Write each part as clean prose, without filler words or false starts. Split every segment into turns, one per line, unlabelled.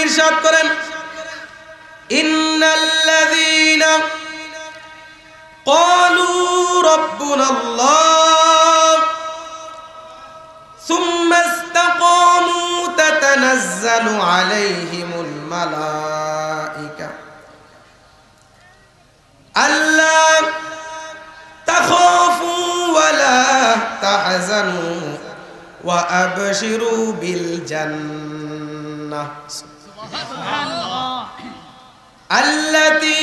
ইরশাদ করেন ইন্নাল্লাযীনা ক্বালু রাব্বুনাল্লাহ সুম্মা ইসতাকামু তাতানাজ্জালু আলাইহিমুল মালায়েকা আল্লা তাখাফু ওয়া লা তাহজানু ওয়া আবশিরু বিল জান্নাহ সুবহানাল্লাহ আল্লাতী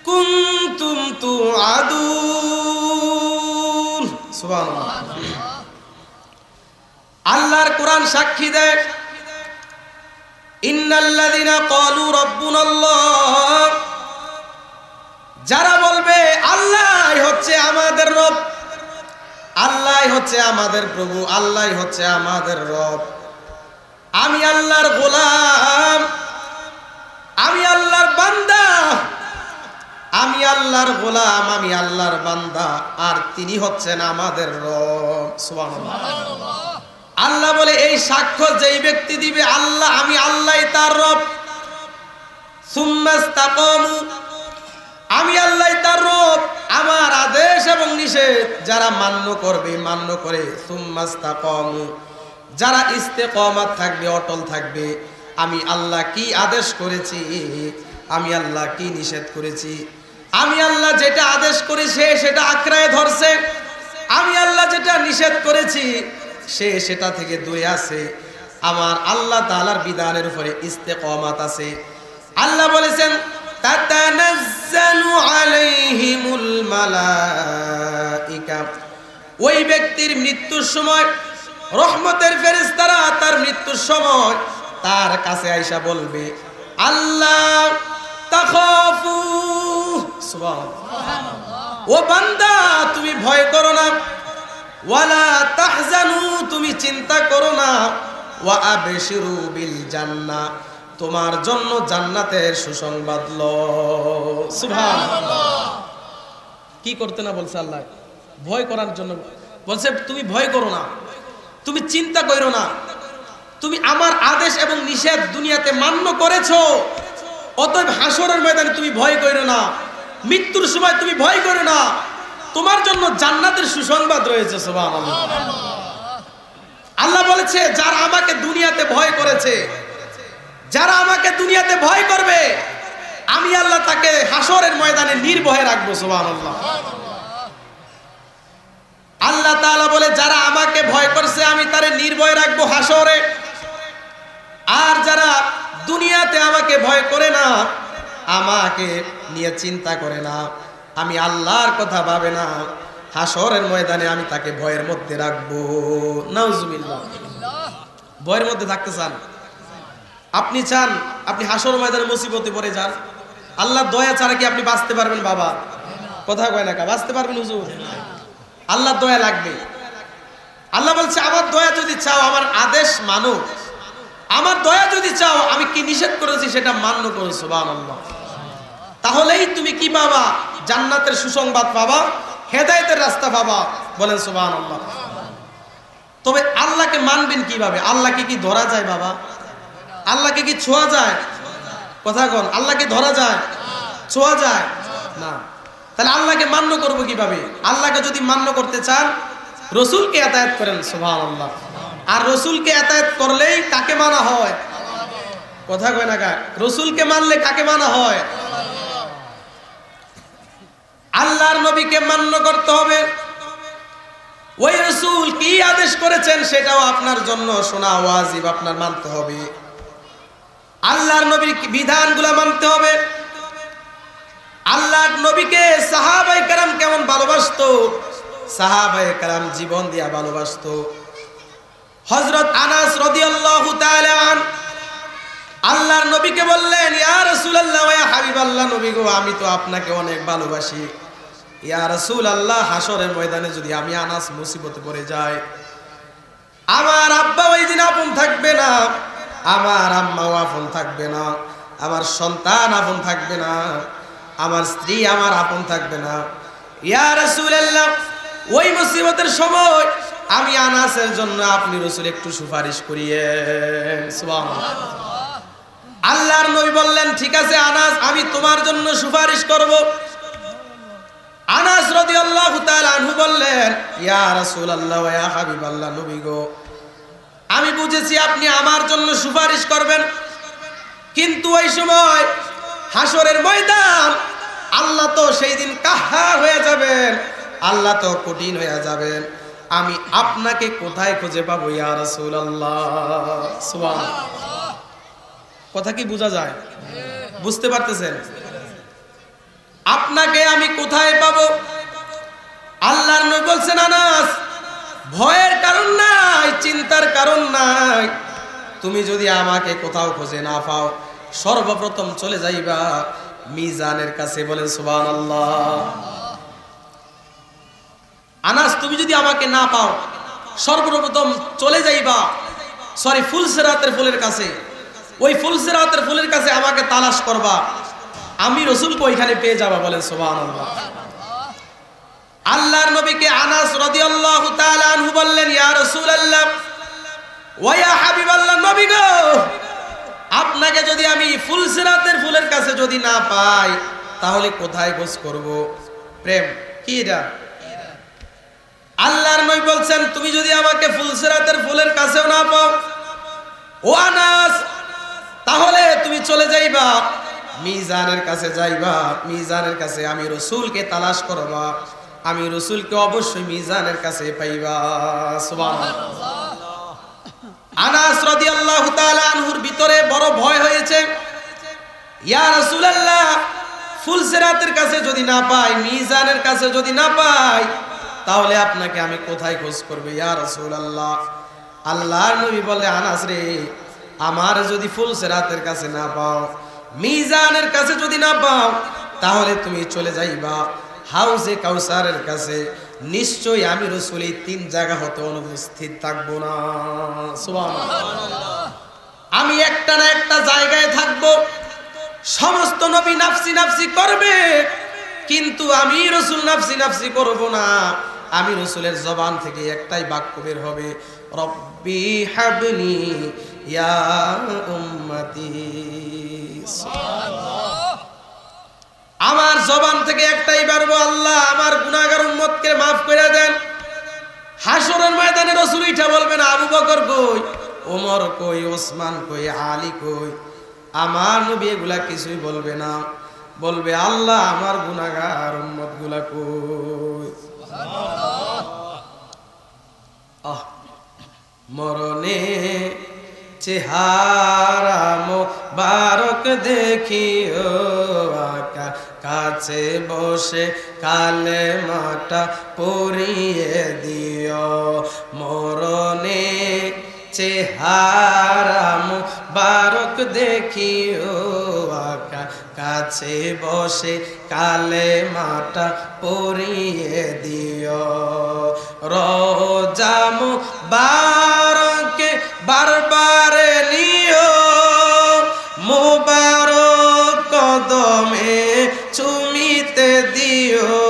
কুনতুম তুআদুন সুবহানাল্লাহ। আল্লাহর কোরআন সাক্ষী দেয় ইন্নাল্লাযীনা ক্বালু রাব্বুনাল্লাহ, যারা বলবে আল্লাহই হচ্ছে আমাদের রব, আল্লাহই হচ্ছে আমাদের প্রভু, আল্লাহই হচ্ছে আমাদের রব, আমি আল্লাহর গোলাম, আমি আল্লাহর বান্দা, আমি আল্লাহর গোলাম, আমি আল্লাহর বান্দা, আর তিনি হচ্ছেন আমাদের রব। সুবহানাল্লাহ। আল্লাহ বলে এই সাক্ষ্য যেই ব্যক্তি দিবে আল্লাহ আমি আল্লাহই তার রব, সুম্মা ইসতাকামু, আমি আল্লাহই তার রব, আমার আদেশ এবং নিষেধ যারা মান্য করবে, মান্য করে, সুম্মা ইসতাকামু, যারা ইস্তেকামাত থাকবে, অটল থাকবে, আমি আল্লাহ কি আদেশ করেছি, আমি আল্লাহ কি নিষেধ করেছি, আমি আল্লাহ যেটা আদেশ করেছে সেটা আঁকড়ায় ধরছে, আমি আল্লাহ যেটা নিষেধ করেছি সে সেটা থেকে দূরে আছে, আমার আল্লাহ তাআলার বিধানের উপরে ইস্তেকামাত আছে। আল্লাহ বলেছেন তাতানাজ্জালু আলাইহিমুল মালায়েকা, ওই ব্যক্তির মৃত্যুর সময় রহমতের ফেরেশতারা তার মৃত্যুর সময় তার কাছে আয়েশা বলবে আল্লাহ তাখাফু, সুবহানাল্লাহ, ও বান্দা তুমি ভয় করো না, ওয়ালা তাহজানু, তুমি চিন্তা করো না, ওয়া আবশিরু বিল জান্নাহ, তোমার জন্য জান্নাতের সুসংবাদ লও। সুবহানাল্লাহ। কি করতে না বলছে আল্লাহ? ভয় করার জন্য বলছে তুমি ভয় করো না, তুমি চিন্তা করো না, তুমি আমার আদেশ এবং নিষেধ দুনিয়াতে মান্য করেছো, অতএব হাসরের ময়দানে তুমি ভয় করো না, মৃত্যুর সময় তুমি ভয় করো না, তোমার জন্য জান্নাতের সুসংবাদ রয়েছে। সুবহানাল্লাহ। আল্লাহ বলেছে যারা আমাকে দুনিয়াতে ভয় করেছে, যারা আমাকে দুনিয়াতে ভয় করবে, আমি আল্লাহ তাকে হাসরের ময়দানে নির্ভয়ে রাখবো। সুবহানাল্লাহ। আল্লাহ তাআলা বলে যারা আমাকে ভয় করছে আমি তারে নির্ভয়ে রাখবো হাসরে, আর যারা দুনিয়াতে আমাকে ভয় করে না, আমাকে নিয়ে চিন্তা করে না, আমি আল্লাহর কথা ভাবে না, হাসরের ময়দানে আমি তাকে ভয়ের মধ্যে রাখবো। নাউজুবিল্লাহ। ভয়ের মধ্যে থাকতে চান আপনি? চান আপনি হাসর ময়দানে মুসিবতে পড়ে যান? আল্লাহর দয়া ছাড়া কি আপনি বাঁচতে পারবেন বাবা? কথা কয় না কা, বাঁচতে পারবেন হুজুর? আল্লাহর দয়া লাগবে। আল্লাহ বলছে আমার দয়া যদি চাও আমার আদেশ মানো, আমার দয়া যদি চাও আমি কি নিষেধ করেছি সেটা মান্য করো। সুবহানাল্লাহ। তাহলেই তুমি কি পাবা? জান্নাতের সুসংবাদ পাবা, হেদায়েতের রাস্তা পাবা। বলেন সুবহানাল্লাহ। তবে আল্লাহকে মানবেন কিভাবে? আল্লাহকে কি ধরা যায় বাবা? আল্লাহকে কি ছোঁয়া যায়? কথা কোন, আল্লাহকে ধরা যায়? ছোঁয়া যায় না। তাহলে আল্লাহকে মান্য করব কিভাবে? আল্লাহকে যদি মান্য করতে চান রাসূলকে আতায়াত করেন। সুবহানাল্লাহ। আর রাসূলকে আতায়াত করলেই কাকে মানা হয়? কথা কয় না কা, রাসূলকে মানলে কাকে মানা হয়? আল্লাহর নবীকে মান্য করতে হবে। ওই রাসূল কি আদেশ করেছেন সেটাও আপনার জন্য শোনা ওয়াজিব, আপনার মানতে হবে। আল্লাহর নবীর বিধানগুলো মানতে হবে। আল্লাহর নবীকে সাহাবায়ে কেরাম কেমন ভালোবাসতো, সাহাবায়ে কেরাম জীবন দিয়া ভালোবাসতো। হযরত আনাস রাদিয়াল্লাহু তাআলা আন আল্লাহর নবীকে বললেন ইয়া রাসূলুল্লাহ, ইয়া হাবিবাল্লাহ, নবী গো আমি তো আপনাকে অনেক ভালোবাসি। ইয়া রাসূলুল্লাহ, হাসরের ময়দানে যদি আমি আনাস মুসিবতে পড়ে যাই, আমার আব্বা ওই দিন আপন থাকবে না, আমার আম্মাও আপন থাকবে না, আমার সন্তান আপন থাকবে না, আমার স্ত্রী আমার আপন থাকবে না। ইয়া রাসূলুল্লাহ, ওই মুসিবতের সময় আমি আনাসের জন্য আপনি রাসূল একটু সুপারিশ করিয়েন। সুবহানাল্লাহ। আল্লাহর নবী বললেন, ঠিক আছে আনাস, আমি তোমার জন্য সুপারিশ করব। আনাস রাদিয়াল্লাহু তাআলা আনহু বললেন, ইয়া রাসূলুল্লাহ ওয়া ইয়া হাবিবাল্লাহ, নবী গো, আমি বুঝেছি আপনি আমার জন্য সুপারিশ করবেন, কিন্তু ওই সময় হাসরের ময়দান আল্লাহ তো সেই দিন কাহার হয়ে যাবেন, আল্লাহ তো কঠিন হয়ে যাবেন, আমি আপনাকে কোথায় খুঁজে পাবো ইয়া রাসূলুল্লাহ? সুবহানাল্লাহ। কথা কি বোঝা যায়? বুঝতে পারতেছেন? আপনাকে আমি কোথায় পাবো? আল্লাহর নবী বলছেন, আনাস, ভয়ের কারণ নাই, চিন্তার কারণ নাই, তুমি যদি আমাকে কোথাও খুঁজে না পাও, সর্বপ্রথম চলে যাইবা মিজানের কাছে। বলেন সুবহানাল্লাহ। আনাস, তুমি যদি আমাকে না পাও, সর্বপ্রথম চলে যাইবা ফুলসিরাতের ফুলের কাছে। ওই ফুলসিরাতের ফুলের কাছে আমাকে তালাশ করবা, আমি রাসূলকে ওইখানে পেয়ে যাবা। বলেন সুবহানাল্লাহ। আল্লাহর নবীকে আনাস রাদিয়াল্লাহু তাআলা আনহু বললেন, ইয়া রাসূলুল্লাহ ওয়া ইয়া হাবিবাল্লাহ, নবী গো, আপনাকে যদি আমি ফুলসিরাতের ফুলের কাছে যদি না পাই, তাহলে কোথায় খোঁজ করব? প্রেম কি এটা? আল্লাহর নবী বলছেন, তুমি যদি আমাকে ফুলসিরাতের ফুলের কাছেও না পাও, ও আনাস, তাহলে তুমি চলে যাইবা মিজানের কাছে, যাইবা মিজানের কাছে, আমি রাসূলকে তালাশ করবা, আমি রাসূলকে অবশ্যই মিজানের কাছে পাইবা। সুবহানাল্লাহ। আনাস রাদিয়াল্লাহু তাআলা আনহুর ভিতরে বড় ভয় হয়েছে, ইয়া রাসূলুল্লাহ, ফুলসিরাতের কাছে যদি না পাই, মিজানের কাছে যদি না পাই, তাহলে আপনাকে আমি কোথায় খোঁজ করব ইয়া রাসূলুল্লাহ? আল্লাহর নবী বলে, আনাস রে, আমার যদি ফুলসিরাতের কাছে না পাও, মিজানের কাছে যদি না পাও, তাহলে তুমি চলে যাইবা হাউজে কাউসারের কাছে, নিশ্চয়ই আমি রাসূল এই তিন জায়গা হতে অনুপস্থিত থাকবো না। সুবহানাল্লাহ। আমি একটা না একটা জায়গায় থাকবো। সমস্ত নবী নাফসি নাফসি করবে, কিন্তু আমি রাসূল নাফসি নাফসি করব না। আমি রাসূলের জবান থেকে একটাই বাক্য বের হবে, রব্বি হাবলি ইয়া উম্মতি। আমার জবান থেকে একটাই বেরবো, আল্লাহ আমার গুনাহগার উম্মতকে মাফ করে দেন। হাসরের ময়দানে রাসূল এটা বলবেন, আবু বকর কই, ওমর কই, ওসমান কই, আলী কই? আমার নবী এগুলা কিছুই বলবে না, বলবে আল্লাহ আমার গুনাহগার উম্মত গুলা কই? আহ, মরণে চেহারা মোবারক দেখিও, আকা কাছে বসে কালেমাটা পড়িয়ে দিও। মরণে চেহারা মোবারক দেখিও, আকা কাছে বসে কালেমাটা পড়িয়ে দিও। রোজা মুবারকে বারবার নিও, মুবারক কদমে চুমিতে দিও।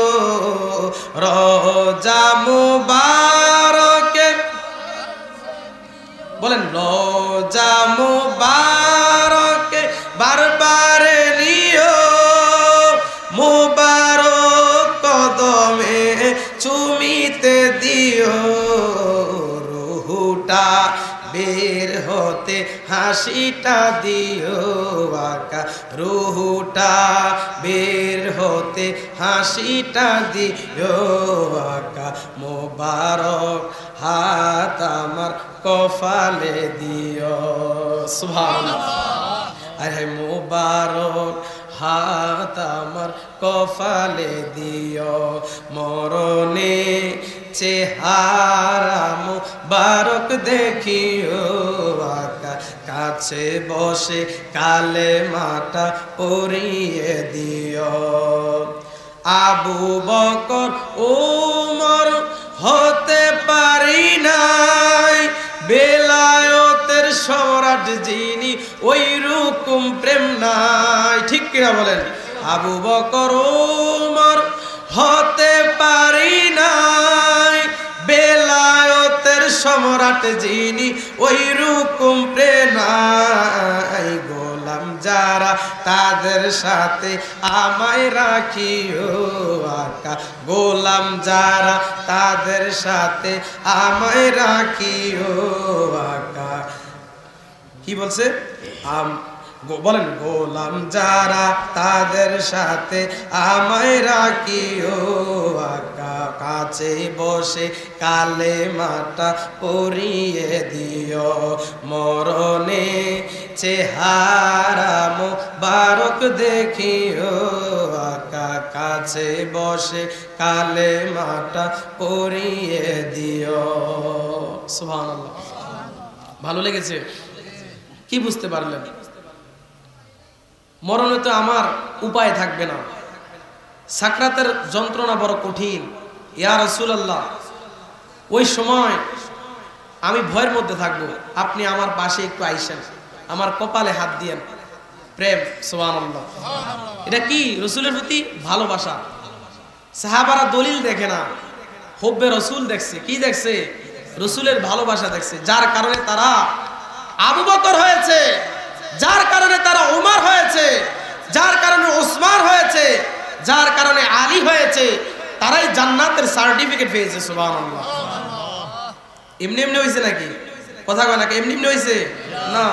রোজা মুবারকে, বলেন, রোজা মুবারকে বারবার নিও, মুবারক কদমে চুমিতে দিও। রুহুটা বের হতে হাসিটা দিও, আকা রুহুটা বের হতে হাসিটা দিও, আকা মোবারক হাত আমার কপালে দিও। সুবহানাল্লাহ। আরে মোবারক হাত আমার কপালে দিও। মরণে চেহারা মুবারক দেখিও, আকা কাছে বসে কালেমাটা পড়িয়ে দিও। আবু বকর ওমর হতে পারি নাই, বেলায়েতের সম্রাট যিনি ওই রকম প্রেম নাই। ঠিক কিনা বলেন? আবু বকর ওমর হতে পারি নাই, বেলায়েত সম্রাট যিনি ওই রকম প্রেম নাই, গোলাম যারা তাদের সাথে আমায় রাখিও আকা, গোলাম যারা তাদের সাথে আমায় রাখিও আকা। কি বলছে? বলেন, গোলাম যারা তাদের সাথে আমায় রাখিও আকা, কাছে বসে কালেমাটা পড়িয়ে দিও, মরণে চেহারা মোবারক দেখিও আকা, কাছে বসে কালেমাটা পড়িয়ে দিও। সুবহানাল্লাহ। ভালো লেগেছে? কি বুঝতে পারলেন? মরণে তো আমার উপায় থাকবে না, সাকরাতের যন্ত্রণা বড় কঠিন। ইয়া রাসূলুল্লাহ, ওই সময় আমি ভয়ের মধ্যে থাকবো, আপনি আমার পাশে একটু আইসেন, আমার কপালে হাত দিয়েন। প্রেম, সুবহানাল্লাহ। এটা কি? রসুলের প্রতি ভালোবাসা। সাহাবারা দলিল দেখে না, হুব্বে রসুল দেখছে। কি দেখছে? রসুলের ভালোবাসা দেখছে, যার কারণে তারা আবু বকর হয়েছে, যার কারণে তারা উমর হয়েছে, যার কারণে ওসমান হয়েছে, যার কারণে আলী হয়েছে। তারাই জান্নাতের সার্টিফিকেট পেয়েছে। সুবহানাল্লাহ। এমনি এমনি হয়েছে নাকি? কথা কয় নাকি? এমনি এমনি হয়েছে না।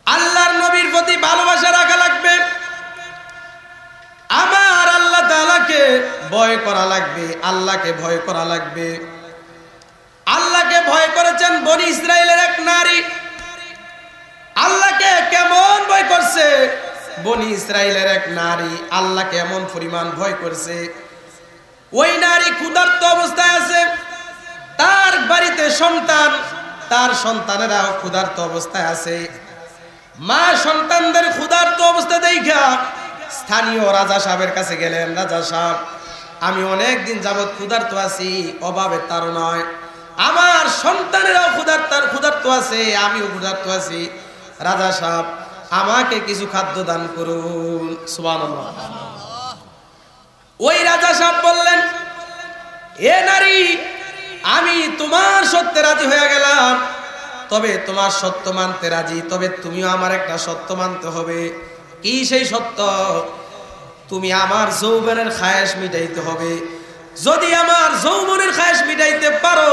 আল্লাহর নবীর প্রতি ভালোবাসা রাখা লাগবে, আমার আল্লাহ তাআলাকে ভয় করা লাগবে, আল্লাহকে ভয় করা লাগবে। আল্লাহকে ভয় করেছেন বনি ইসরাইলের এক নারী। আল্লাহকে কেমন ভয় করছে? বনি ইসরাইলের এক নারী আল্লাহকে এমন পরিমাণ ভয় করছে, ওই নারী ক্ষুধার্ত অবস্থায় আছে, তার বাড়িতে সন্তান, তার সন্তানেরাও ক্ষুধার্ত অবস্থায় আছে। মা সন্তানদের ক্ষুধার্ত অবস্থা দেখা স্থানীয় রাজা সাহেবের কাছে গেলেন। রাজা সাহেব, আমি অনেক দিন যাবৎ ক্ষুধার্ত আছি, অভাবে তার নয়, আমার সন্তানেরাও ক্ষুধার্ত আছে, আমিও ক্ষুধার্ত আছি। রাজা সাহেব, আমাকে কিছু খাদ্য দান করুন। সুবহানাল্লাহ। ওই রাজা সাহেব বললেন, এ নারী, আমি তোমার সত্যে রাজি হয়ে গেলাম, তবে তোমার সত্য মানতে রাজি, তবে তুমিও আমার একটা সত্য মানতে হবে। কি সেই সত্য? তুমি আমার যৌবনের খায়েশ মিটাইতে হবে। যদি আমার যৌবনের খায়েশ মিটাইতে পারো,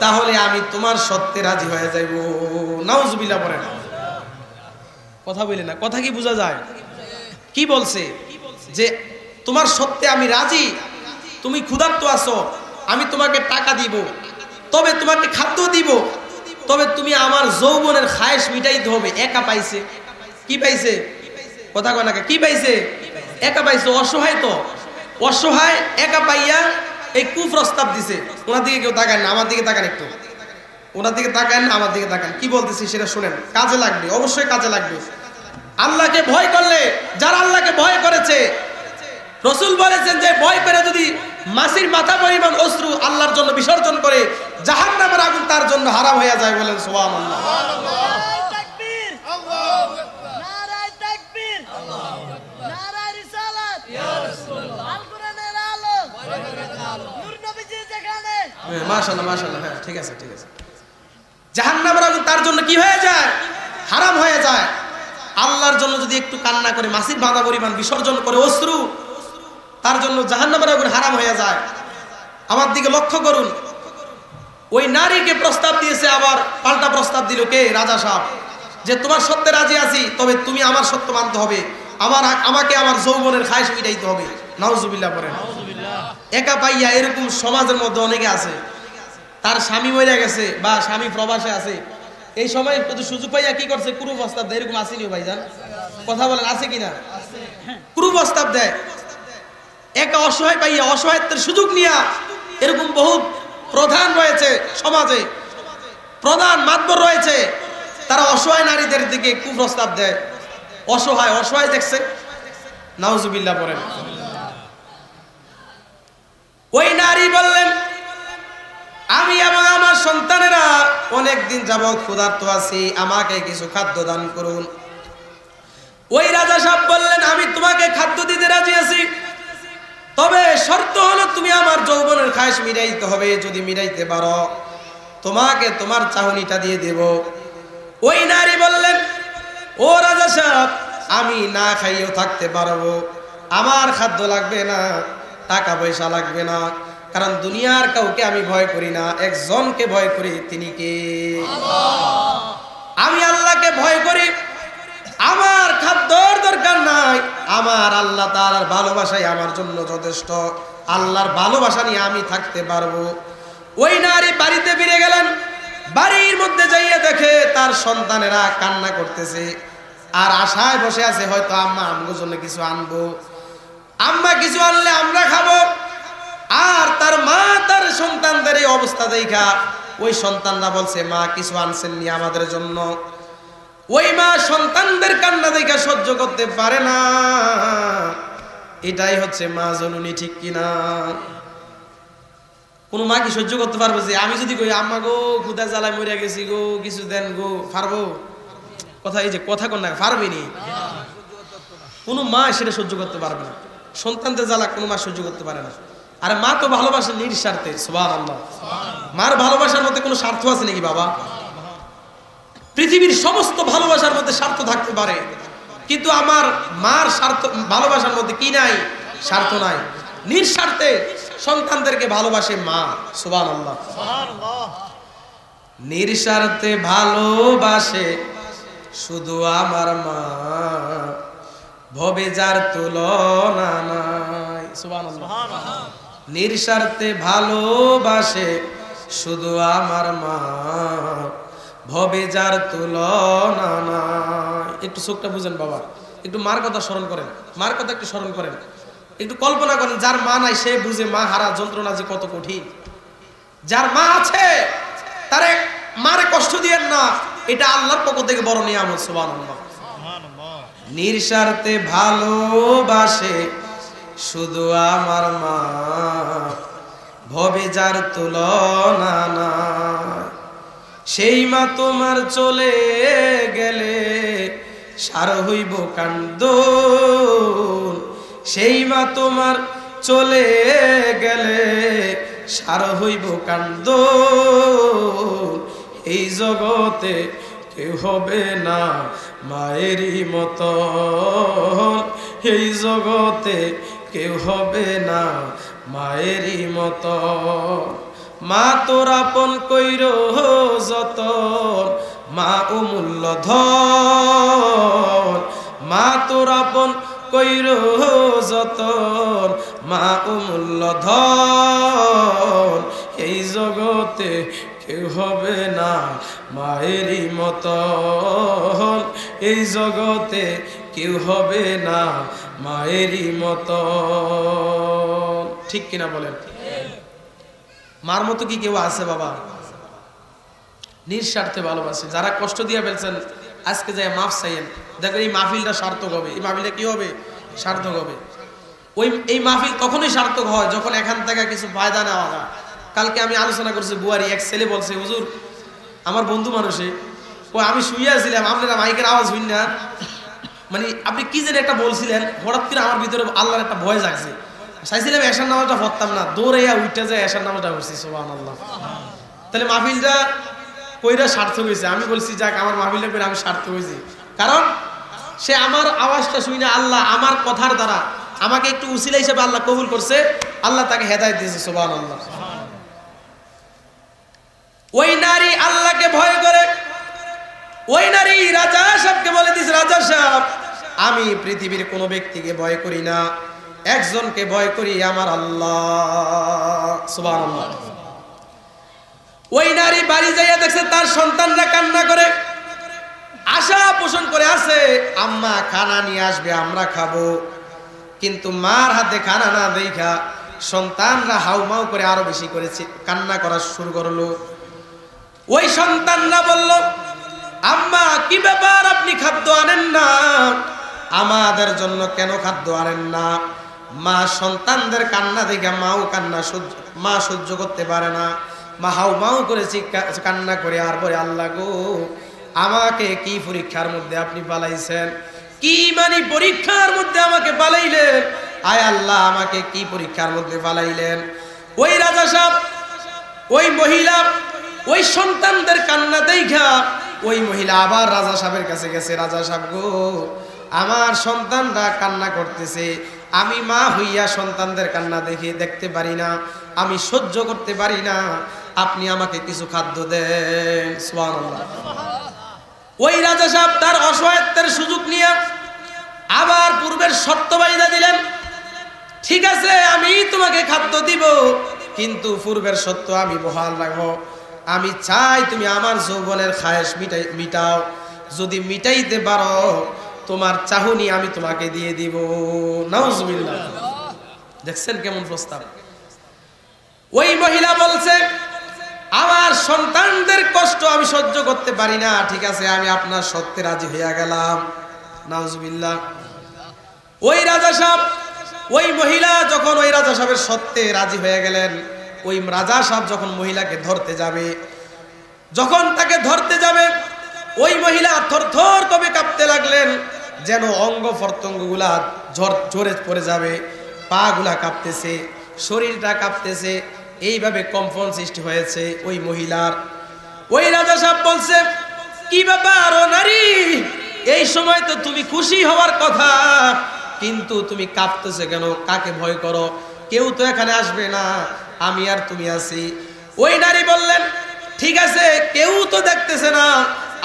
তাহলে আমি তোমার সত্যে রাজি হয়ে যাইব। নাউজুবিল্লাহ পড়েন। কথা বলি না, কথা কি বোঝা যায়? কি বলছে? যে তোমার সত্যে আমি রাজি, তুমি ক্ষুধার্ত আছো, আমি তোমাকে টাকা দিব, তবে তোমাকে খাদ্য দিব, তবে তুমি আমার যৌবনের খায়েশ মিটাইতে হবে। একা পাইছে। কি পাইছে? কথা কয় না, কি পাইছে? একা পাইছে। অসহায় তো, অসহায় একা পাইয়া এই কুপ্রস্তাব দিছে। ওনার দিকে কেউ তাকান না, আমার দিকে তাকান একটু। ওনার দিকে তাকান, আমার দিকে তাকান। কি বলতেছি সেটা শুনেন, কাজে লাগবে, অবশ্যই কাজে লাগবে। আল্লাহকে ভয় করলে, যারা আল্লাহকে ভয় করেছে, রসুল বলেছেন যে ভয় করে যদি মাছির মাথা পরিমাণ অশ্রু আল্লাহর জন্য বিসর্জন করে, জাহান্নামের আগুন তার জন্য হারাম হয়ে যায়। বলেন সুবহানাল্লাহ। মাশাআল্লাহ, মাশাআল্লাহ। হ্যাঁ, ঠিক আছে, ঠিক আছে। জাহান্নামের আগুন তার জন্য কি হয়ে যায়? হারাম হয়ে যায়। আল্লাহর জন্য যদি একটু কান্না করে, মাছির বাঁধা পরিমাণ বিসর্জন করে অশ্রু, তার জন্য জাহান্নামের আগুন হারাম হয়ে যায়। আমার দিকে লক্ষ্য করুন। ওই নারীকে প্রস্তাব দিয়েছে, আবার পাল্টা প্রস্তাব দিল কে? রাজা সাহেব, যে তোমার সত্যে রাজি আছি, তবে তুমি আমার সত্য মানতে হবে, আমাকে আমার যৌবনের খায়েশ মিটাইতে হবে। নাউজুবিল্লাহ পড়েন। একা পাইয়া এরকম সমাজের মধ্যে অনেকে আছে, তার স্বামী মরে গেছে বা স্বামী প্রবাসে আছে, এই সময় শুধু সুযোগ পাইয়া কি করছে? কুরু প্রস্তাব দেয়। এরকম আসেনি ভাইজান? কথা বলেন, আছে কিনা? কুরু প্রস্তাব দেয়। একা অসহায় পাইয়া, অসহায়ত্বের সুযোগ নিয়া এরকম বহুত প্রধান রয়েছে সমাজে, প্রধান মাতবর রয়েছে, তারা অসহায় নারীদের দিকে কুপ্রস্তাব দেয়। অসহায়, অসহায় দেখছে। নাউজুবিল্লাহ পড়েন। ওই নারী বললেন, আমি এবং আমার সন্তানেরা অনেক দিন যাবৎ ক্ষুধার্ত আছি, আমাকে কিছু খাদ্য দান করুন। ওই রাজা সাহেব বললেন, আমি তোমাকে খাদ্য দিতে রাজি আছি, তবে শর্ত হলো তুমি আমার যৌবনের খায়েশ মিটাইতে হবে, যদি মিটাইতে পারো তোমাকে তোমার চাহনিটা দিয়ে দেব। ওই নারী বললেন, ও রাজা সাহেব, আমি না খাইয়েও থাকতে পারবো, আমার খাদ্য লাগবে না, টাকা পয়সা লাগবে না, কারণ দুনিয়ার কাউকে আমি ভয় করি না, একজনকে ভয় করি, তিনি কে? আমি আল্লাহকে ভয় করি। আমার খাদ্যর দরকার নাই, আমার আল্লাহ তাআলার ভালোবাসাই আমার জন্য যথেষ্ট, আল্লাহর ভালোবাসা নিয়ে আমি থাকতে পারবো। ওই নারী বাড়িতে ফিরে গেলেন। বাড়ির মধ্যে যাইয়ে দেখে তার সন্তানেরা কান্না করতেছে আর আশায় বসে আছে হয়তো আম্মা আমগোর জন্য কিছু আনবো, আম্মা কিছু আনলে আমরা খাবো। আর তার মা তার সন্তানদের এই অবস্থা দেখা ওই সন্তানরা বলছে, মা কিছু আনছেন নি আমাদের জন্য? ওই মা সন্তানদের কান্না দেখা সহ্য করতে পারে না। এটাই হচ্ছে মা জননী, ঠিক কিনা? কোন মা কি সহ্য করতে পারবো যে আমি যদি কই আম্মা গো ক্ষুধা জ্বালায় মরিয়া গেছি গো, কিছু দেন গো, পারবো? কথা এই যে কথা কোন না, পারবেনি। কোন মা সেটা সহ্য করতে পারবে না। সন্তানদের জ্বালা কোনো মা সহ্য করতে পারে না। আর মা তো ভালোবাসে নিঃস্বার্থে, সুবহানাল্লাহ। মার ভালোবাসার মধ্যে কোনো স্বার্থ আছে নাকি বাবা? পৃথিবীর সমস্ত ভালোবাসার মধ্যে স্বার্থ থাকতে পারে, কিন্তু আমার মার স্বার্থ ভালোবাসার মধ্যে কি নাই? স্বার্থ নাই। নিঃস্বার্থে সন্তানদেরকে ভালোবাসে মা, সুবহানাল্লাহ। নিঃস্বার্থে ভালোবাসে শুধু আমার মা, ভবে যার তুলনা নাই, সুবহানাল্লাহ। নিঃস্বার্থে ভালোবাসে শুধু আমার মা, ভবে যার তুলনা নাই। একটু চোখটা বুঝেন বাবা, একটু মার কথা স্মরণ করেন, মার কথা একটু স্মরণ করেন, একটু কল্পনা করেন। যার মা নাই সে বুঝে মা হারা যন্ত্রণা যে কত কঠিন। যার মা আছে তারে মারে কষ্ট দিয়েন না, এটা আল্লাহর পক্ষ থেকে বড় নিয়ামত, সুবহানাল্লাহ। নিঃস্বার্থে ভালোবাসে শুধু আমার মা, ভবে যার তুলনা নাই। সেই মা তোমার চলে গেলে সার হইব কান্দন, সেই মা তোমার চলে গেলে সার হইব কান্দন। এই জগতে কেউ হবে না মায়েরই মতো, এই জগতে কেউ হবে না মায়েরই মতো। মা তোর আপন কইর যতন, মা অমূল্য ধন, মা তোর আপন কইর যতন, মা অমূল্য ধন। এই জগতে কেউ হবে না মায়েরই মতন, এই জগতে কেউ হবে না মায়েরই মতন। ঠিক কিনা বলেন? মার মতো কি কেউ আছে বাবা? নিঃস্বার্থে ভালোবাসে। যারা কষ্ট দিয়ে ফেলছেন আজকে যাই মাফ চাইয়েন, দেখবেন এই মাহফিলটা সার্থক হবে। এই মাহফিলটা কি হবে? সার্থক হবে। এই মাহফিল তখনই সার্থক হয় যখন এখান থেকে কিছু ফায়দা নেওয়া যায়। কালকে আমি আলোচনা করছি বুয়ারি, এক ছেলে বলছে, হুজুর আমার বন্ধু মানুষে ও আমি শুয়ে ছিলাম, আপনারা মাইকের আওয়াজ হইন না, মানে আপনি কি যেন একটা বলছিলেন, হঠাৎ করে আমার ভিতরে আল্লাহর একটা ভয় জাগছে। চাইছিলাম এশার নামাজটা পড়তাম না, দৌড়াইয়া উঠতে যায় এশার নামাজটা পড়ছি, সুবহানাল্লাহ। তাহলে মাহফিলটা কইরা সার্থক হয়েছে। আমি বলছি যাক আমার মাহফিলটা করে আমি সার্থক হয়েছি, কারণ সে আমার আওয়াজটা শুনে আল্লাহ আমার কথার দ্বারা আমাকে একটু উসিলা হিসেবে আল্লাহ কবুল করছে, আল্লাহ তাকে হেদায়েত দিয়েছে, সুবহানাল্লাহ। ওই নারী আল্লাহকে ভয় করে, ওই নারী রাজা সাহেবকে বলে দিয়েছে, রাজা সাহেব আমি পৃথিবীর কোনো ব্যক্তিকে ভয় করি না, একজনকে ভয় করি, আমার আল্লাহ, সুবহানাল্লাহ। ওই নারী বাড়ি যাইয়া দেখছে তার সন্তানরা কান্না করে, আশা পোষণ করে আছে আম্মা খানা নিয়ে আসবে, আমরা খাবো। কিন্তু মার হাতে খানা না দেখা সন্তানরা হাউমাউ করে আরো বেশি করেছে, কান্না করা শুরু করলো। ওই সন্তানরা বলল, আম্মা কি ব্যাপার, আপনি খাদ্য আনেন না, আমাদের জন্য কেন খাদ্য আনেন না? মা সন্তানদের কান্না দেখে মা সহ্য করতে পারে না, মা হাউমাউ করে কান্না করে আর বলে, আল্লাহ গো আমাকে কি পরীক্ষার মধ্যে আপনি পালাইছেন, কি মানে পরীক্ষার মধ্যে আমাকে পালাইলেন, আয় আল্লাহ আমাকে কি পরীক্ষার মধ্যে ফালাইলেন। ওই রাজা সাহেব, ওই মহিলা, ওই সন্তানদের কান্না দেখা ওই মহিলা আবার রাজা সাহেবের কাছে গেছে। রাজা সাহেব গো, আমার সন্তানরা কান্না করতেছে, আমি মা হইয়া সন্তানদের কান্না দেখতে পারি না, আমি সহ্য করতে পারি না, আপনি আমাকে কিছু খাদ্য দেন। সুবহানাল্লাহ। ওই রাজা সাহেব তার অসহায়ত্বের সুযোগ নিয়ে আবার পূর্বের শর্ত বাইদা দিলেন, ঠিক আছে আমি তোমাকে খাদ্য দিব, কিন্তু পূর্বের শর্ত আমি বহাল রাখবো, আমি চাই তুমি আমার যৌবনের খায়েশ মিটাও, যদি মিটাইতে পারো তোমার চাহনি আমি তোমাকে দিয়ে দিব। নাউজুবিল্লাহ। দেখছেন কেমন প্রস্তাব। ওই মহিলা বলছে আমার সন্তানদের কষ্ট আমি সহ্য করতে পারি না, ঠিক আছে আমি আপনার শর্তে রাজি হইয়া গেলাম। নাউজুবিল্লাহ। ওই রাজা সাহেব, ওই মহিলা যখন ওই রাজা সাহেবের শর্তে রাজি হয়ে গেলেন, ওই রাজা সাহেব যখন মহিলাকে ধরতে যাবে, যখন তাকে ধরতে যাবে, ওই মহিলা থরথর করে কাঁপতে লাগলেন, যেন অঙ্গ প্রত্যঙ্গগুলা ঝরে পড়ে যাবে, পা গুলা কাঁপতেছে, শরীরটা কাঁপতেছে, এইভাবে কম্পন সৃষ্টি হয়েছে ওই মহিলার। ওই রাজা সাহেব বলছে কি ব্যাপার ও নারী, এই সময় তো তুমি খুশি হওয়ার কথা, কিন্তু তুমি কাঁপতেছে কেন, কাকে ভয় করো, কেউ তো এখানে আসবে না, আমি আর তুমি আছি। ওই নারী বললেন ঠিক আছে কেউ তো দেখতেছে না,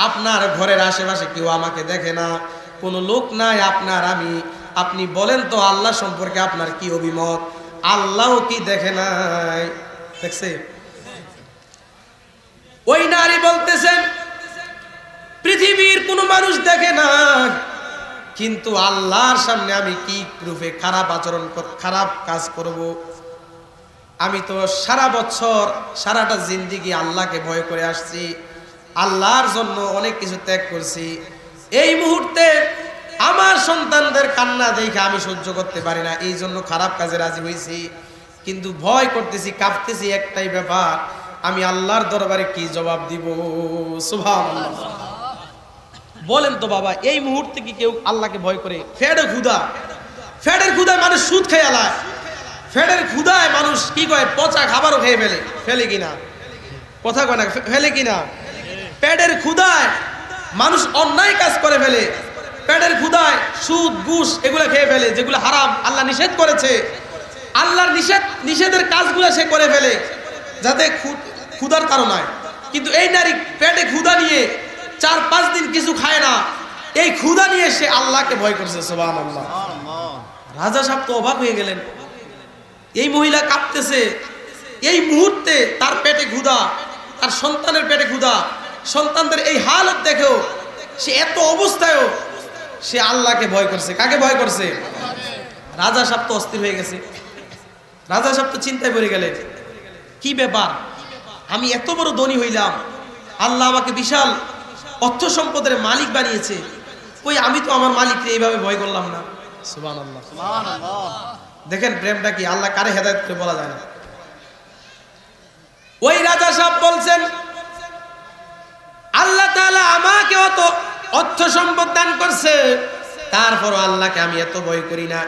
আপনার ঘরের আশেপাশে কেউ আমাকে দেখে না, কোনো লোক নাই আপনার আমি, আপনি বলেন তো আল্লাহ সম্পর্কে আপনার কি অভিমত, আল্লাহও কি দেখে নাই? দেখছে? ওই নারী বলতেছেন পৃথিবীর কোনো মানুষ দেখে না, কিন্তু আল্লাহর সামনে আমি কি প্রুফে খারাপ আচরণ খারাপ কাজ করব? আমি তো সারা বছর সারাটা জিন্দেগি আল্লাহকে ভয় করে আসছি, আল্লাহর জন্য অনেক কিছু ত্যাগ করছি, এই মুহূর্তে আমার সন্তানদের কান্না দেখে আমি সহ্য করতে পারি না, এই জন্য খারাপ কাজে রাজি হয়েছি, কিন্তু ভয় করতেছি, কাঁপতেছি, একটাই ব্যাপার, আমি আল্লাহর দরবারে কি জবাব দিব? সুবহানাল্লাহ। বলেন তো বাবা, এই মুহূর্তে কি কেউ আল্লাহকে ভয় করে? ফেডের ক্ষুধায় মানুষ সুদ খেয়ে আলায়, ফেডের ক্ষুধায় মানুষ কি কয় পচা খাবারও খেয়ে ফেলে কিনা, কথা কয় না, ফেলে কিনা? পেটের ক্ষুধায় মানুষ অন্যায় কাজ করে ফেলে, পেটের ক্ষুধায় সুদ ঘুষ এগুলো খেয়ে ফেলে, যেগুলো হারাম, আল্লাহ নিষেধ করেছে, আল্লাহর নিষেধের কাজগুলো সে করে ফেলে যাতে ক্ষুধার কারণ হয়। কিন্তু এই নারী পেটে ক্ষুধা নিয়ে 4-5 দিন কিছু খায় না, এই ক্ষুধা নিয়ে সে আল্লাহকে ভয় করছে। সুবহানাল্লাহ। রাজা সাহেব তো অবাক হয়ে গেলেন, এই মহিলা কাঁপতেছে, এই মুহূর্তে তার পেটে ক্ষুধা, তার সন্তানের পেটে ক্ষুধা, সন্তানদের এই হালত দেখেও সে এত অবস্থায়ও সে আল্লাহকে ভয় করছে। কাকে ভয় করছে? রাজা সাহেব তো অস্থির হয়ে গেছে, রাজা সাহেব তো চিন্তায় পড়ে গেলেন, কি ব্যাপার, আমি এত বড় ধনী হইলাম, আল্লাহ আমাকে বিশাল অর্থ সম্পদের মালিক বানিয়েছে, কই আমি তো আমার মালিককে এইভাবে ভয় করলাম না। সুবহানাল্লাহ। দেখেন প্রেমটা কি, আল্লাহ কারে হেদায়েত করে বলা যায় না। ওই রাজা সাহেব বলছেন আল্লাহ তাআলা আমাকে অত অর্থ সম্পদ দান করছে, তারপরও আল্লাহকে আমি এত ভয় করি না।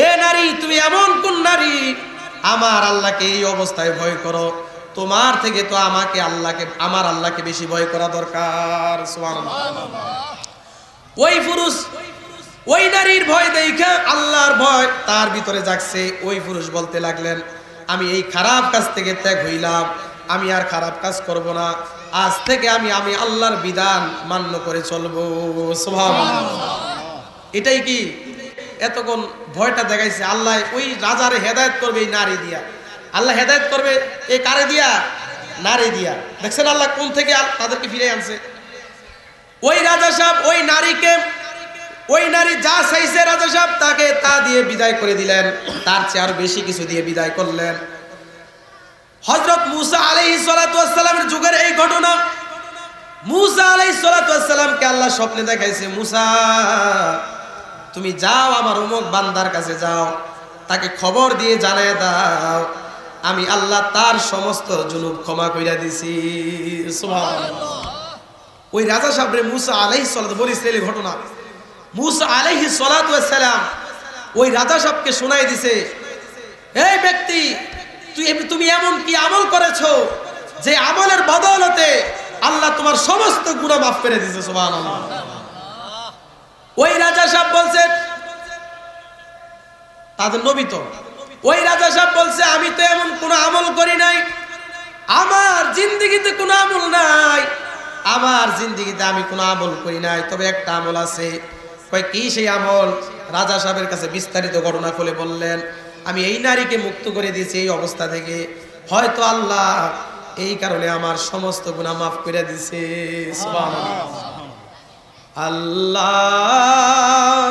এ নারী, তুমি এমন কোন নারী আমার আল্লাহকে এই অবস্থায় ভয় করো? তোমার থেকে তো আমার আল্লাহকে বেশি ভয় করা দরকার। সুবহানাল্লাহ। ওই পুরুষ ওই নারীর ভয় দেখে আল্লাহর ভয় তার ভিতরে জাগছে। ওই পুরুষ বলতে লাগলেন আমি এই খারাপ কাজ থেকে ত্যাগ হইলাম, আমি আর খারাপ কাজ করব না, আজ থেকে আমি আল্লাহর বিধান মান্য করে চলবো। সুবহানাল্লাহ। এটাই কি এতক্ষণ ভয়টা দেখাইছে? আল্লাহ ওই রাজারে হেদায়েত করবে এই নারী দিয়া, আল্লাহ হেদায়েত করবে এই কারে দিয়া? নারী দিয়া। দেখছেন আল্লাহ কোন থেকে তাদেরকে ফিরে আনছে। ওই রাজা সাহেব ওই নারী যা চাইছে রাজা সাহেব তাকে তা দিয়ে বিদায় করে দিলেন, তার চেয়ে আরো বেশি কিছু দিয়ে বিদায় করলেন। হযরত মুসা আলাইহিস সালাতু ওয়াস সালামের যুগের এই ঘটনা, মুসা আলাইহিস সালাতু ওয়াস সালামকে আল্লাহ স্বপ্নে দেখাইছে, মুসা তুমি যাও আমার অমুক বান্দার কাছে যাও, তাকে খবর দিয়ে জানায় দাও আমি আল্লাহ তার সমস্ত জুনুব ক্ষমা কইরা দিছি। সুবহানাল্লাহ। ওই রাজা সাহেব মুসা আলাইহিস সালাতু, বনি ইসরাইলের ঘটনা, মুসা আলাইহিস সালাতু ওয়াস সালাম ওই রাজা সাহেবকে শোনাই দিছে, এই ব্যক্তি তুমি এমন কি আমল করেছো যে আমলের বদৌলতে আল্লাহ তোমার সমস্ত গুনাহ মাফ করে দিয়েছে। সুবহানাল্লাহ। ওই রাজা সাহেব বলছে, তাদের নবী তো, ওই রাজা সাহেব বলছে আমি তো এমন কোন আমল করি নাই, আমার জিন্দেগিতে কোনো আমল নাই, আমার জিন্দেগিতে আমি কোনো আমল করি নাই, তবে একটা আমল আছে। কয় কি সেই আমল? রাজা সাহেবের কাছে বিস্তারিত ঘটনা খুলে বললেন, আমি এই নারীকে মুক্ত করে দিয়েছি এই অবস্থা থেকে, হয়তো আল্লাহ এই কারণে আমার সমস্ত গুনাহ মাফ করে দিয়েছে। সুবহানাল্লাহ। আল্লাহ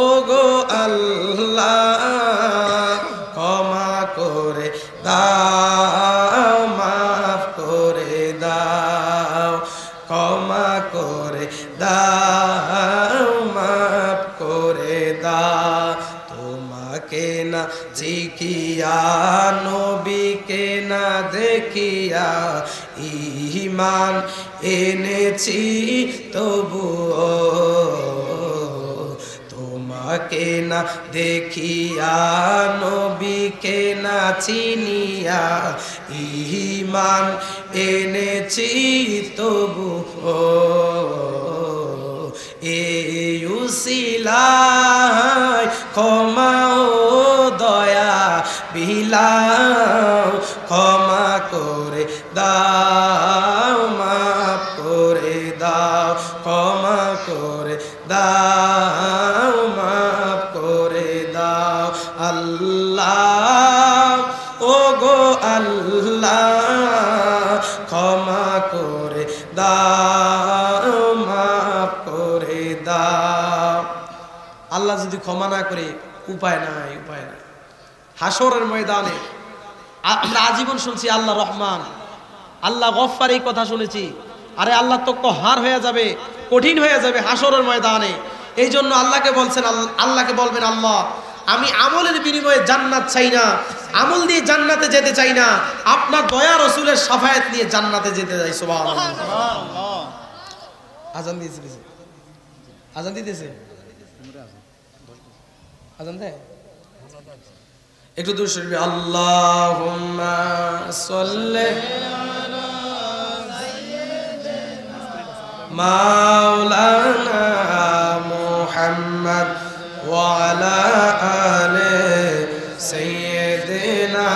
ও গো আল্লাহ ক্ষমা করে দাও, মাফ করে দাও, ক্ষমা করে দাও, মাফ করে দাও। তোমাকে না দেখিয়া, নবীকে না দেখিয়া ঈমান এনেছি তবুও, তোমাকে না দেখিয়া, নবীকে না চিনিয়া ঈমান এনেছি তবুও, এই উসিলায় ক্ষমা ও দয়া বিলাও, ক্ষমা করে দাও, মাফ করে দাও, ক্ষমা করে দাও, মাফ করে দাও। আল্লাহ ও গো আল্লাহ ক্ষমা করে দাও, মাফ করে দাও। আল্লাহ যদি ক্ষমা না করে উপায় নাই, উপায় নাই। হাসরের ময়দানে আমরা আজীবন শুনছি আল্লাহ রহমান, আল্লাহ গফফার, এই কথা শুনেছি। আরে আল্লাহ তো কহার হয়ে যাবে, কঠিন হয়ে যাবে হাসরের ময়দানে। এই জন্য আল্লাহকে বলছেন, আল্লাহকে বলবেন, আল্লাহ আমি আমলের বিনিময়ে জান্নাত চাই না, আমল দিয়ে জান্নাতে যেতে চাই না, আপনার দয়া রাসূলের শাফায়াত নিয়ে জান্নাতে যেতে চাই। সুবহানাল্লাহ। আজান দিয়েছে, আজান দিতেছে, আজান দেয় একটু দূর শরীফে। আল্লাহুম্মা সাল্লি আলা মাওলানা মুহাম্মদ ওয়া আলা আলি সাইয়্যিদিনা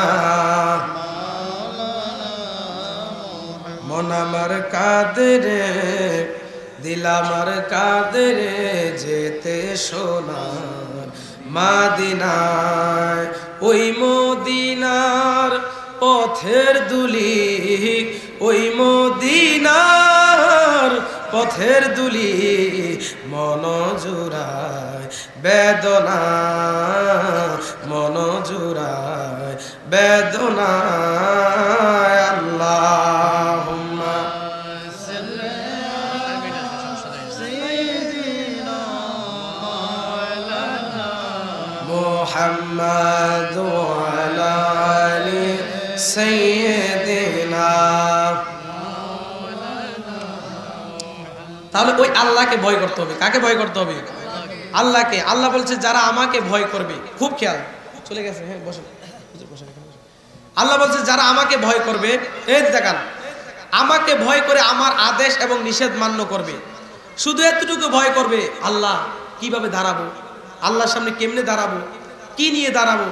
মন আমার কাদরে, দিল আমার কাদরে, যেতে সোনার মাদিনায়, ওই মদিনার পথের দুলি, ওই মদিনার পথের দুলি, মন জুড়ায় বেদনা, মন জুড়ায় বেদনা। আল্লাহুম্মা মুহাম্মদ ওয়া আলা আলি সাইয়্যিদিনা। তাহলে ওই আল্লাহকে ভয় করতে হবে। কাকে ভয় করতে হবে? আল্লাহকে। আল্লাহ বলছে যারা আমাকে ভয় করবে, খুব খেয়াল, চলে গেছে, হ্যাঁ বসে বসে। আল্লাহ বলছে যারা আমাকে ভয় করবে, এই দেখান, আমাকে ভয় করে আমার আদেশ এবং নিষেধ মান্য করবে, শুধু এতটুকু ভয় করবে, আল্লাহ কিভাবে দাঁড়াবো, আল্লাহর সামনে কেমনে দাঁড়াবো, কি নিয়ে দাঁড়াবো,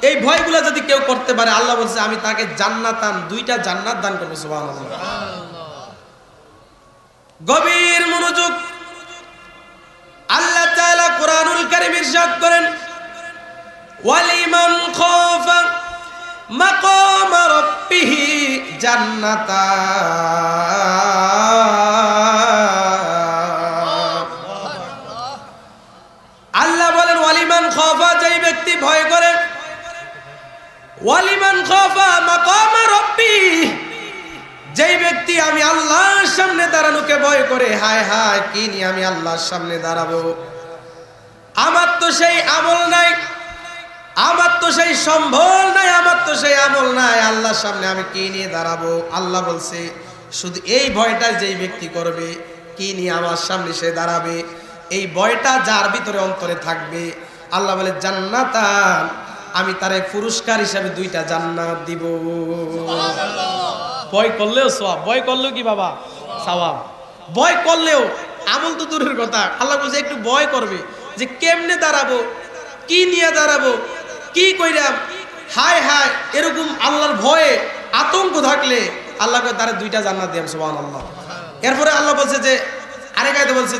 এই ভয়গুলো যদি কেউ করতে পারে, আল্লাহ বলছে আমি তাকে জান্নাতান, 2টা জান্নাত দান করবো। সুবহানাল্লাহ। গভীর মনোযোগ। আল্লাহ তাআলা কোরআনুল কারীম ইরশাদ করেন, ওয়ালিমান খাফা মাকাম রাব্বিহি জান্নাতান। আল্লাহ বলেন ওয়ালিমান খাফা, যেই ব্যক্তি ভয় করে, ওয়ালিমান খাফা মাকাম রাব্বিহি, যেই ব্যক্তি আমি আল্লাহর সামনে দাঁড়ানোকে ভয় করে, হায় হায় কি নিয়ে আমি আল্লাহর সামনে দাঁড়াবো, আমার তো সেই আমল নাই, আমার তো সেই সম্বল নাই, আমার তো সেই আমল নাই, আল্লাহর সামনে আমি কি নিয়ে দাঁড়াবো। আল্লাহ বলছে শুধু এই ভয়টা যেই ব্যক্তি করবে, কি নিয়ে আমার সামনে সে দাঁড়াবে, এই ভয়টা যার ভিতরে অন্তরে থাকবে, আল্লাহ বলে জান্নাতান, আমি তারে পুরস্কার হিসাবে 2টা জান্নাত দিব। ভয় করলেও সওয়াব, ভয় করলেও কি বাবা সওয়াব, ভয় করলেও আমল তো দূরের কথা। আল্লাহ বলছে একটু ভয় করবে যে কেমনে দাঁড়াবো, কি নিয়ে দাঁড়াবো, কি কইরাম, হায় হায়, এরকম আল্লাহর ভয়ে আতঙ্ক থাকলে আল্লাহ তারে 2টা জান্নাত দিয়াম। সুবহানাল্লাহ। এরপরে আল্লাহ বলছে যে আরেক আয়াতে বলছে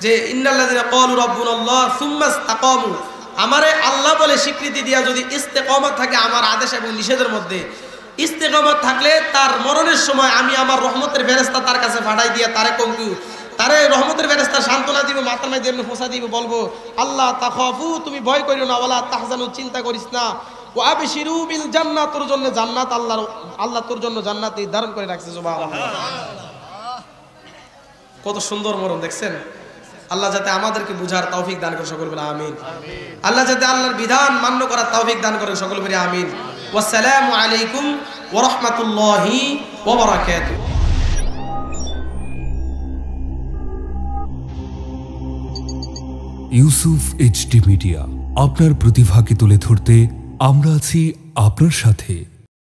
যে ইন্নাল্লাযিনা ক্বালু রাব্বুনাল্লাহ সুম্মা ইসতাকামু, আমারে আল্লাহ বলে স্বীকৃতি দিয়া যদি ইস্তেকামত থাকে আমার আদেশ এবং নিষেধের মধ্যে, ইস্তেকামত থাকলে তার মরণের সময় আমি আমার রহমতের ফেরেশতা তার কাছে পাঠাই দিয়া তারে রহমতের ফেরেশতা সান্ত্বনা দিব, মাথার মধ্যে এমনি ফোঁসা দিব, বলবো আল্লাহ তাখাফু, তুমি ভয় করিও না, ওয়ালা তাহজানু, চিন্তা করিস না, ওয়া আবশিরু বিল জান্নাত, তোর জন্য জান্নাত, আল্লাহ তোর জন্য জান্নাত নির্ধারণ করে রাখছে। সুবহানাল্লাহ। কত সুন্দর মরণ দেখছেন। আল্লাহ যাতে আমাদেরকে বুঝার তৌফিক দান করে, সকল বলে আমিন। আল্লাহ যাতে আল্লাহর বিধান মান্য করার তৌফিক দান করে, সকল বলে আমিন। ওয়াসসালামু আলাইকুম ওয়া রাহমাতুল্লাহি ওয়া বারাকাতুহু।
ইউসুফ এইচডি মিডিয়া, আপনার প্রতিভাকে তুলে ধরতে আমরা আছি আপনার সাথে।